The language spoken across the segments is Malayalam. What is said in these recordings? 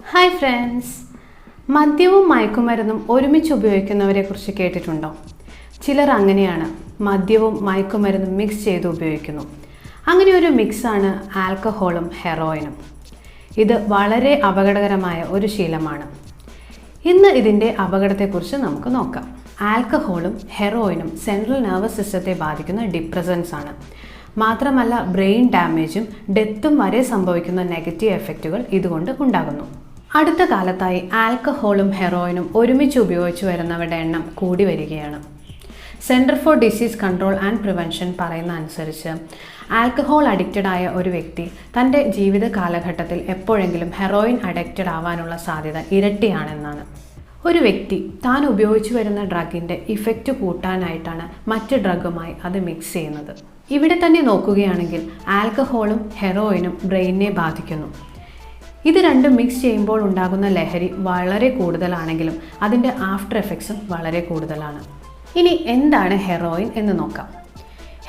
ഹായ് ഫ്രണ്ട്സ്, മദ്യവും മയക്കുമരുന്നും ഒരുമിച്ച് ഉപയോഗിക്കുന്നവരെക്കുറിച്ച് കേട്ടിട്ടുണ്ടോ? ചിലർ അങ്ങനെയാണ്, മദ്യവും മയക്കുമരുന്നും മിക്സ് ചെയ്ത് ഉപയോഗിക്കുന്നു. അങ്ങനെ ഒരു മിക്സാണ് ആൽക്കഹോളും ഹെറോയിനും. ഇത് വളരെ അപകടകരമായ ഒരു ശീലമാണ്. ഇന്ന് ഇതിൻ്റെ അപകടത്തെക്കുറിച്ച് നമുക്ക് നോക്കാം. ആൽക്കഹോളും ഹെറോയിനും സെൻട്രൽ നെർവസ് സിസ്റ്റത്തെ ബാധിക്കുന്ന ഡിപ്രസൻസ് ആണ്. മാത്രമല്ല, ബ്രെയിൻ ഡാമേജും ഡെത്തും വരെ സംഭവിക്കുന്ന നെഗറ്റീവ് എഫക്റ്റുകൾ ഇതുകൊണ്ട് ഉണ്ടാകുന്നു. അടുത്ത കാലത്തായി ആൽക്കഹോളും ഹെറോയിനും ഒരുമിച്ച് ഉപയോഗിച്ചു വരുന്നവരുടെ എണ്ണം കൂടി വരികയാണ്. Centre for disease control and prevention പറയുന്ന അനുസരിച്ച് ആൽക്കഹോൾ അഡിക്റ്റഡ് ആയ ഒരു വ്യക്തി തൻ്റെ ജീവിത കാലഘട്ടത്തിൽ എപ്പോഴെങ്കിലും ഹെറോയിൻ അഡിക്റ്റഡ് ആവാനുള്ള സാധ്യത ഇരട്ടിയാണെന്നാണ്. ഒരു വ്യക്തി താൻ ഉപയോഗിച്ചു വരുന്ന ഡ്രഗിൻ്റെ ഇഫക്റ്റ് കൂട്ടാനായിട്ടാണ് മറ്റ് ഡ്രഗുമായി അത് മിക്സ് ചെയ്യുന്നത്. ഇവിടെ തന്നെ നോക്കുകയാണെങ്കിൽ ആൽക്കഹോളും ഹെറോയിനും ബ്രെയിനിനെ ബാധിക്കുന്നു. ഇത് രണ്ടും മിക്സ് ചെയ്യുമ്പോൾ ഉണ്ടാകുന്ന ലഹരി വളരെ കൂടുതലാണെങ്കിലും അതിൻ്റെ ആഫ്റ്റർ എഫക്ട്സും വളരെ കൂടുതലാണ്. ഇനി എന്താണ് ഹെറോയിൻ എന്ന് നോക്കാം.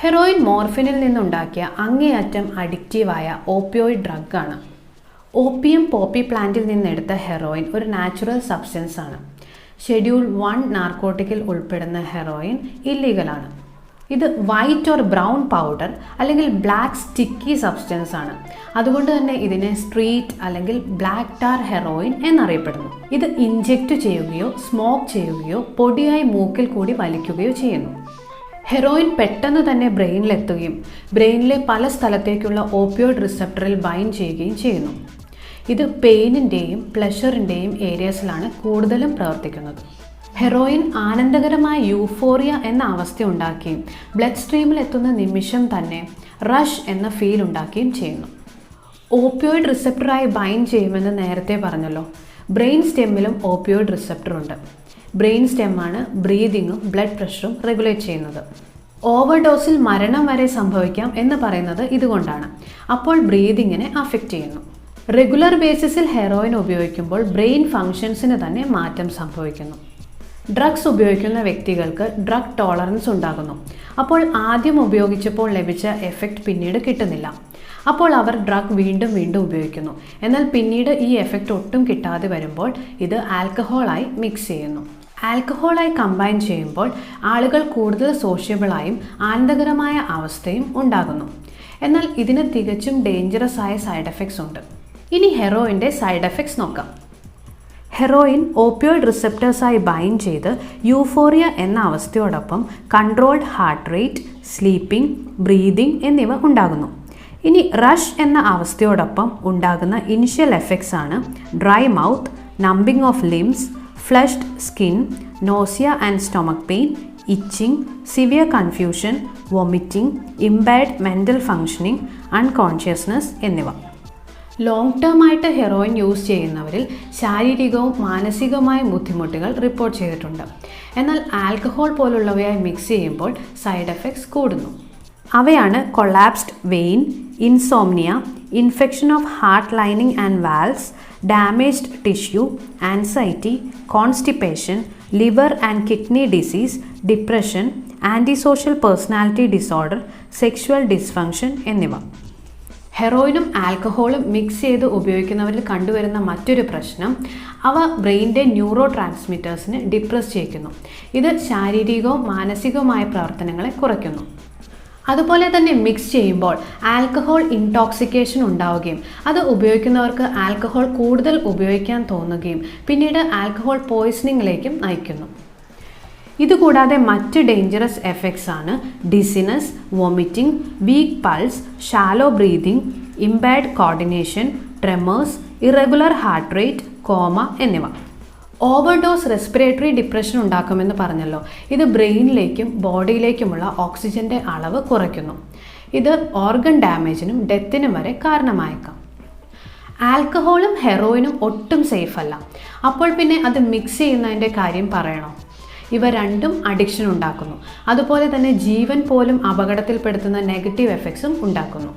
ഹെറോയിൻ മോർഫിനിൽ നിന്നുണ്ടാക്കിയ അങ്ങേയറ്റം അഡിക്റ്റീവായ ഓപ്പിയോയിഡ് ഡ്രഗാണ്. ഓപ്പിയം പോപ്പി പ്ലാന്റിൽ നിന്നെടുത്ത ഹെറോയിൻ ഒരു നാച്ചുറൽ സബ്സ്റ്റൻസ് ആണ്. ഷെഡ്യൂൾ 1 നാർക്കോട്ടിക്കിൽ ഉൾപ്പെടുന്ന ഹെറോയിൻ ഇല്ലീഗലാണ്. ഇത് വൈറ്റ് ഓർ ബ്രൗൺ പൗഡർ അല്ലെങ്കിൽ ബ്ലാക്ക് സ്റ്റിക്കി സബ്സ്റ്റൻസ് ആണ്. അതുകൊണ്ട് തന്നെ ഇതിനെ സ്ട്രീറ്റ് അല്ലെങ്കിൽ ബ്ലാക്ക് ടാർ ഹെറോയിൻ എന്നറിയപ്പെടുന്നു. ഇത് ഇഞ്ചെക്റ്റ് ചെയ്യുകയോ സ്മോക്ക് ചെയ്യുകയോ പൊടിയായി മൂക്കിൽ കൂടി വലിക്കുകയോ ചെയ്യുന്നു. ഹെറോയിൻ പെട്ടെന്ന് തന്നെ ബ്രെയിനിലെത്തുകയും ബ്രെയിനിലെ പല സ്ഥലത്തേക്കുള്ള ഓപ്പിയോയിഡ് റിസപ്റ്ററിൽ ബൈൻഡ് ചെയ്യുകയും ചെയ്യുന്നു. ഇത് പെയിനിൻ്റെയും പ്ലഷറിൻ്റെയും ഏരിയസിലാണ് കൂടുതലും പ്രവർത്തിക്കുന്നത്. ഹെറോയിൻ ആനന്ദകരമായ യൂഫോറിയ എന്ന അവസ്ഥ ഉണ്ടാക്കുകയും ബ്ലഡ് സ്ട്രീമിൽ എത്തുന്ന നിമിഷം തന്നെ റഷ് എന്ന ഫീൽ ഉണ്ടാക്കുകയും ചെയ്യുന്നു. ഓപ്പിയോയിഡ് റിസപ്റ്ററായി ബൈൻഡ് ചെയ്യുമെന്ന് നേരത്തെ പറഞ്ഞല്ലോ. ബ്രെയിൻ സ്റ്റെമ്മിലും ഓപ്പിയോയിഡ് റിസപ്റ്റർ ഉണ്ട്. ബ്രെയിൻ സ്റ്റെമ്മാണ് ബ്രീതിങ്ങും ബ്ലഡ് പ്രഷറും റെഗുലേറ്റ് ചെയ്യുന്നത്. ഓവർഡോസിൽ മരണം വരെ സംഭവിക്കാം എന്ന് പറയുന്നത് ഇതുകൊണ്ടാണ്. അപ്പോൾ ബ്രീതിങ്ങിനെ അഫക്റ്റ് ചെയ്യുന്നു. റെഗുലർ ബേസിസിൽ ഹെറോയിൻ ഉപയോഗിക്കുമ്പോൾ ബ്രെയിൻ ഫങ്ഷൻസിന് തന്നെ മാറ്റം സംഭവിക്കുന്നു. ഡ്രഗ്സ് ഉപയോഗിക്കുന്ന വ്യക്തികൾക്ക് ഡ്രഗ് ടോളറൻസ് ഉണ്ടാകുന്നു. അപ്പോൾ ആദ്യം ഉപയോഗിച്ചപ്പോൾ ലഭിച്ച എഫക്റ്റ് പിന്നീട് കിട്ടുന്നില്ല. അപ്പോൾ അവർ ഡ്രഗ് വീണ്ടും ഉപയോഗിക്കുന്നു. എന്നാൽ പിന്നീട് ഈ എഫക്റ്റ് ഒട്ടും കിട്ടാതെ വരുമ്പോൾ ഇത് ആൽക്കഹോളായി മിക്സ് ചെയ്യുന്നു. ആൽക്കഹോളായി കമ്പൈൻ ചെയ്യുമ്പോൾ ആളുകൾ കൂടുതൽ സോഷ്യബിളായും ആനന്ദകരമായ അവസ്ഥയും ഉണ്ടാകുന്നു. എന്നാൽ ഇതിന് തികച്ചും ഡേഞ്ചറസ് ആയ സൈഡ് എഫക്ട്സ് ഉണ്ട്. ഇനി ഹെറോയിൻ്റെ സൈഡ് എഫക്ട്സ് നോക്കാം. ഹെറോയിൻ ഓപ്പിയോയിഡ് റിസപ്റ്റേഴ്സായി ബൈൻഡ് ചെയ്ത് യൂഫോറിയ എന്ന അവസ്ഥയോടൊപ്പം controlled heart rate, sleeping, breathing എന്നിവ ഉണ്ടാകുന്നു. ഇനി റഷ് എന്ന അവസ്ഥയോടൊപ്പം ഉണ്ടാകുന്ന ഇനിഷ്യൽ എഫക്ട്സ് ആണ് dry mouth, numbing of limbs, flushed skin, nausea and stomach pain, itching, severe confusion, vomiting, impaired mental functioning, unconsciousness എന്നിവ. ലോങ് ടേം ആയിട്ട് ഹെറോയിൻ യൂസ് ചെയ്യുന്നവരിൽ ശാരീരികവും മാനസികവുമായ ബുദ്ധിമുട്ടുകൾ റിപ്പോർട്ട് ചെയ്തിട്ടുണ്ട്. എന്നാൽ ആൽക്കഹോൾ പോലുള്ളവയായി മിക്സ് ചെയ്യുമ്പോൾ സൈഡ് എഫക്ട്സ് കൂടുന്നു. അവയാണ് collapsed vein, insomnia, infection of heart lining and valves, damaged tissue, anxiety, constipation, liver and kidney disease, depression, anti social personality disorder, sexual dysfunction എന്നിവ. ഹെറോയിനും ആൽക്കഹോളും മിക്സ് ചെയ്ത് ഉപയോഗിക്കുന്നവരിൽ കണ്ടുവരുന്ന മറ്റൊരു പ്രശ്നം, അവ ബ്രെയിനിൻ്റെ ന്യൂറോ ട്രാൻസ്മിറ്റേഴ്സിനെ ഡിപ്രസ് ചെയ്യിക്കുന്നു. ഇത് ശാരീരികവും മാനസികവുമായ പ്രവർത്തനങ്ങളെ കുറയ്ക്കുന്നു. അതുപോലെ തന്നെ മിക്സ് ചെയ്യുമ്പോൾ ആൽക്കഹോൾ ഇൻടോക്സിക്കേഷൻ ഉണ്ടാവുകയും അത് ഉപയോഗിക്കുന്നവർക്ക് ആൽക്കഹോൾ കൂടുതൽ ഉപയോഗിക്കാൻ തോന്നുകയും പിന്നീട് ആൽക്കഹോൾ പോയ്സണിങ്ങിലേക്കും നയിക്കുന്നു. ഇതുകൂടാതെ മറ്റ് ഡേഞ്ചറസ് എഫക്ട്സ് ആണ് dizziness, vomiting, weak pulse, shallow breathing, impaired coordination, tremors, irregular heart rate, coma എന്നിവ. ഓവർഡോസ് റെസ്പിറേറ്ററി ഡിപ്രഷൻ ഉണ്ടാക്കുമെന്ന് പറഞ്ഞല്ലോ. ഇത് ബ്രെയിനിലേക്കും ബോഡിയിലേക്കുമുള്ള ഓക്സിജൻ്റെ അളവ് കുറയ്ക്കുന്നു. ഇത് ഓർഗൻ ഡാമേജിനും ഡെത്തിനും വരെ കാരണമായേക്കാം. ആൽക്കഹോളും ഹെറോയിനും ഒട്ടും സേഫ് അല്ല. അപ്പോൾ പിന്നെ അത് മിക്സ് ചെയ്യുന്നതിൻ്റെ കാര്യം പറയണോ? ഇവ രണ്ടും അഡിക്ഷൻ ഉണ്ടാക്കുന്നു. അതുപോലെ തന്നെ ജീവൻ പോലും അപകടത്തിൽപ്പെടുത്തുന്ന നെഗറ്റീവ് എഫക്ട്സും ഉണ്ടാക്കുന്നു.